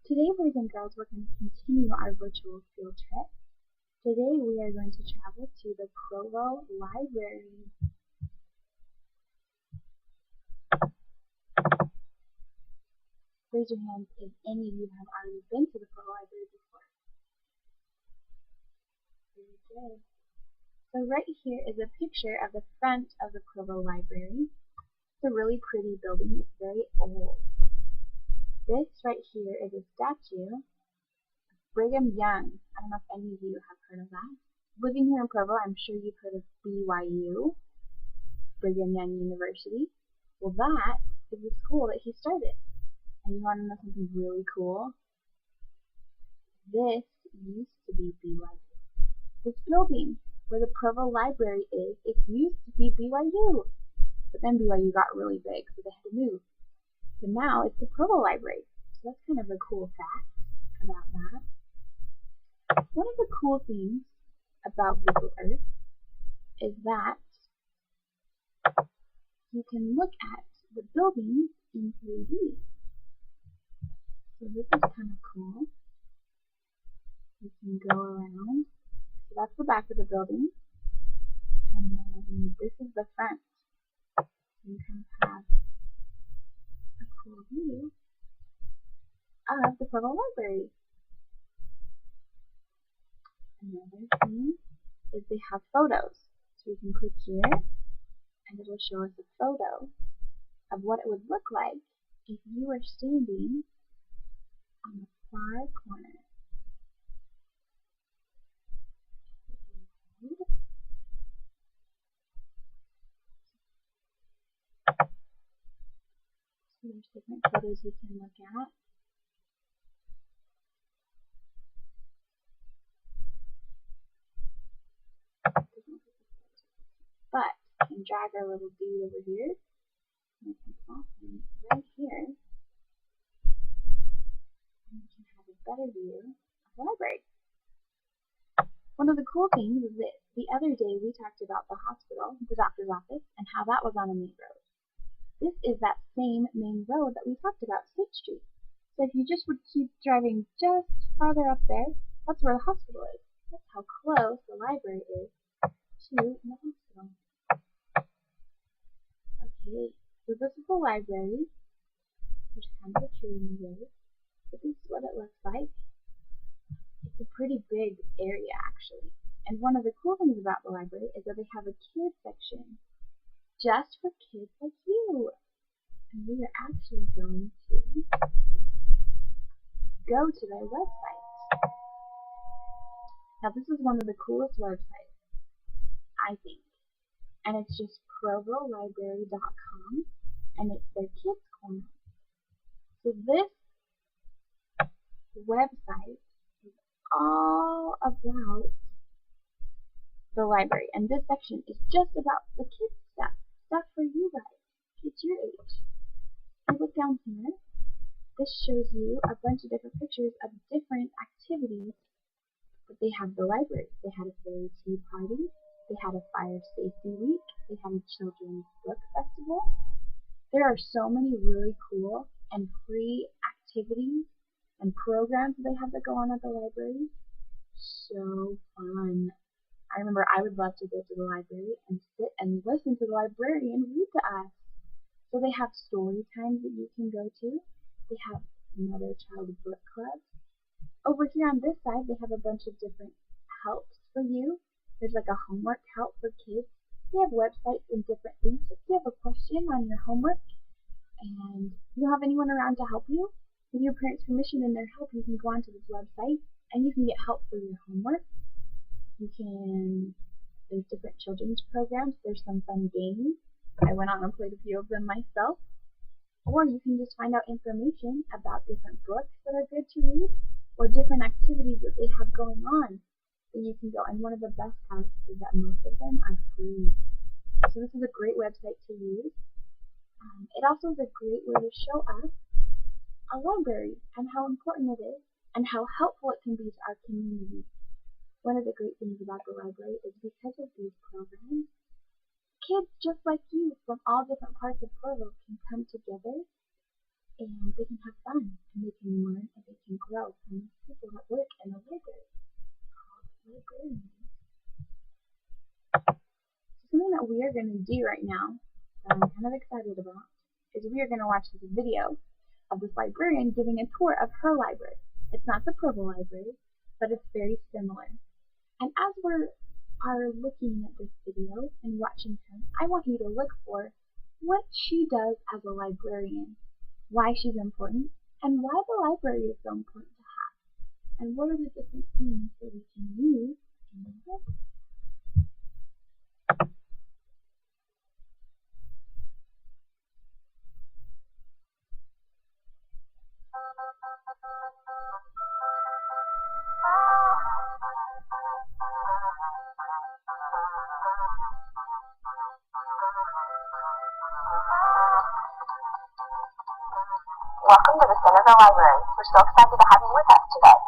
Today, boys and girls, we're going to continue our virtual field trip. Today, we are going to travel to the Provo Library. Raise your hands if any of you have already been to the Provo Library before. Very good. So right here is a picture of the front of the Provo Library. It's a really pretty building. It's very old. This right here is a statue of Brigham Young. I don't know if any of you have heard of that. Living here in Provo, I'm sure you've heard of BYU, Brigham Young University. Well, that is the school that he started. And you want to know something really cool? This used to be BYU. This building where the Provo Library is, it used to be BYU. But then BYU got really big, so they had to move. But now it's the Provo Library. So that's kind of a cool fact about that. One of the cool things about Google Earth is that you can look at the buildings in 3D. So this is kind of cool. You can go around. So that's the back of the building. And then this is the front. You kind of have a cool view of the Provo Library. Another thing is they have photos. So you can click here and it will show us a photo of what it would look like if you were standing on the far corner. So there's different photos you can look at. But you can drag our little dude over here. And we can plop him right here. And we can have a better view of the library. One of the cool things is that the other day we talked about the hospital, the doctor's office, and how that was on a main road. This is that same main road that we talked about, State Street. So if you just would keep driving just farther up there, that's where the hospital is. That's how close the library is to the hospital. Okay, so this is the library. There's kind of a tree in the way, but this is what it looks like. It's a pretty big area, actually. And one of the cool things about the library is that they have a kids section just for kids like you. And we are actually going to go to their website. Now, this is one of the coolest websites, I think. And it's just provolibrary.com, and it's their kids corner. So this website is all about the library, and this section is just about the kids stuff for you guys, kids your age. I look down here. This shows you a bunch of different pictures of different activities that they have at the library. They had a fairy tea party. They had a fire safety week. They had a children's book festival. There are so many really cool and free activities and programs that they have that go on at the library. So fun. I remember I would love to go to the library and sit and listen to the librarian read to us. So they have story times that you can go to. They have another child book club. Over here on this side, they have a bunch of different helps for you. There's like a homework help for kids. They have websites and different things. So if you have a question on your homework and you don't have anyone around to help you, with your parents' permission and their help, you can go onto this website and you can get help for your homework. There's different children's programs. There's some fun games. I went on and played a few of them myself. Or you can just find out information about different books that are good to read, or different activities that they have going on that you can go. And one of the best parts is that most of them are free. So this is a great website to use. It also is a great way to show us a library and how important it is and how helpful it can be to our community. One of the great things about the library is because of these programs, kids just like you from all different parts of Provo can come together and they can have fun and they can learn and they can going to do right now, that I'm kind of excited about, is we are going to watch this video of this librarian giving a tour of her library. It's not the Provo Library, but it's very similar. And as we are looking at this video and watching her, I want you to look for what she does as a librarian, why she's important, and why the library is so important to have, and what are the different things that we can use in the book. Welcome to the Senator Library. We're so excited to have you with us today.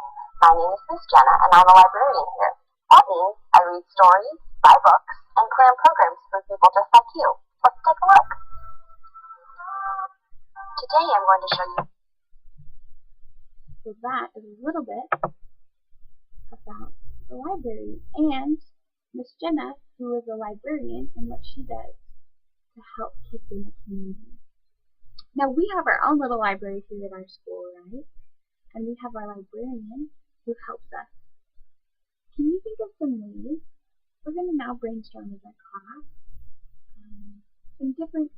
My name is Miss Jenna, and I'm a librarian here. That means I read stories, buy books, and plan programs for people just like you. Let's take a look. Today I'm going to show you. So that is a little bit about the library and Miss Jenna, who is a librarian, and what she does to help kids in the community. Now, we have our own little library here at our school, right? And we have our librarian who helps us. Can you think of some ways? We're going to now brainstorm as a class some different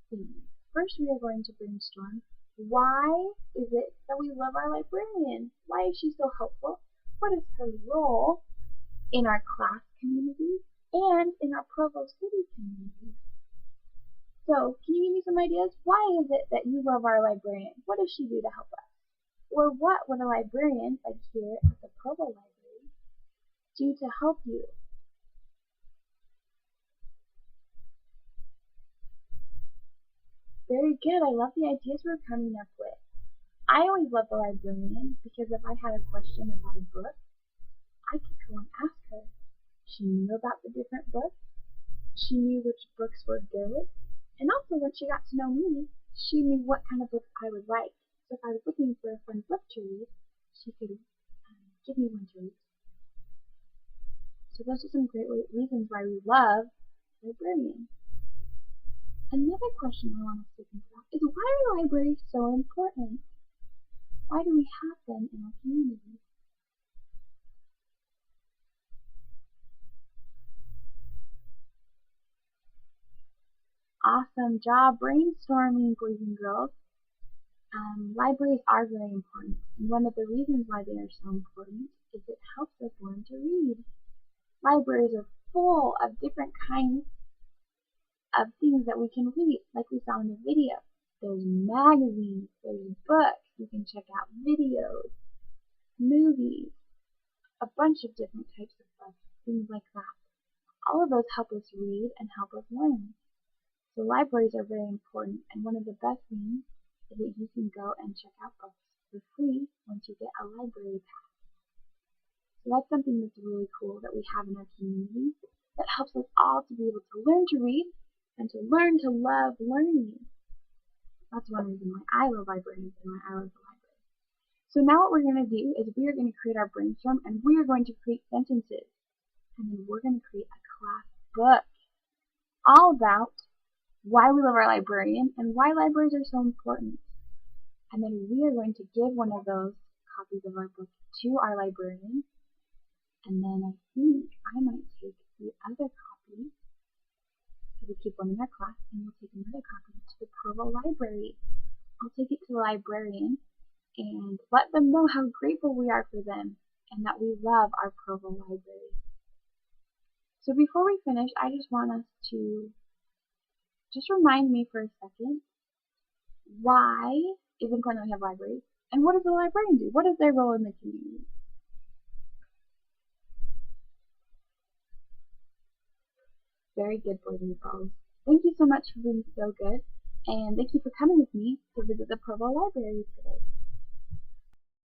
things. First, we are going to brainstorm, why is it that we love our librarian? Why is she so helpful? What is her role in our class community and in our Provo City community? So, can you give me some ideas? Why is it that you love our librarian? What does she do to help us? Or what would a librarian, like here at the Provo Library, do to help you? Very good. I love the ideas we're coming up with. I always love the librarian because if I had a question about a book, I could go and ask her. She knew about the different books. She knew which books were good. And also, when she got to know me, she knew what kind of books I would like. So if I was looking for a fun book to read, she could give me one to read. So those are some great reasons why we love librarians. Another question I want us to think about is, why are libraries so important? Why do we have them in our community? Awesome job brainstorming, boys and girls. Libraries are very important, and one of the reasons why they are so important is it helps us learn to read. Libraries are full of different kinds of things that we can read, like we saw in the video. There's magazines, there's books, you can check out videos, movies, a bunch of different types of books, things like that. All of those help us read and help us learn. So libraries are very important, and one of the best things is that you can go and check out books for free once you get a library pass. So that's something that's really cool that we have in our community that helps us all to be able to learn to read and to learn to love learning. That's one reason why I love libraries and why I love the library. So now what we're going to do is we are going to create our brainstorm, and we are going to create sentences, and then we're going to create a class book all about why we love our librarian and why libraries are so important. And then we are going to give one of those copies of our book to our librarian, and then I think I might take the other copy, so we keep one in our class, and we'll take another copy to the Provo Library. I'll take it to the librarian and let them know how grateful we are for them and that we love our Provo Library. So before we finish, I just want us to just remind me for a second, why is it important that we have libraries? And what does the librarian do? What is their role in the community? Very good, boys and girls. Thank you so much for being so good, and thank you for coming with me to visit the Provo Library today.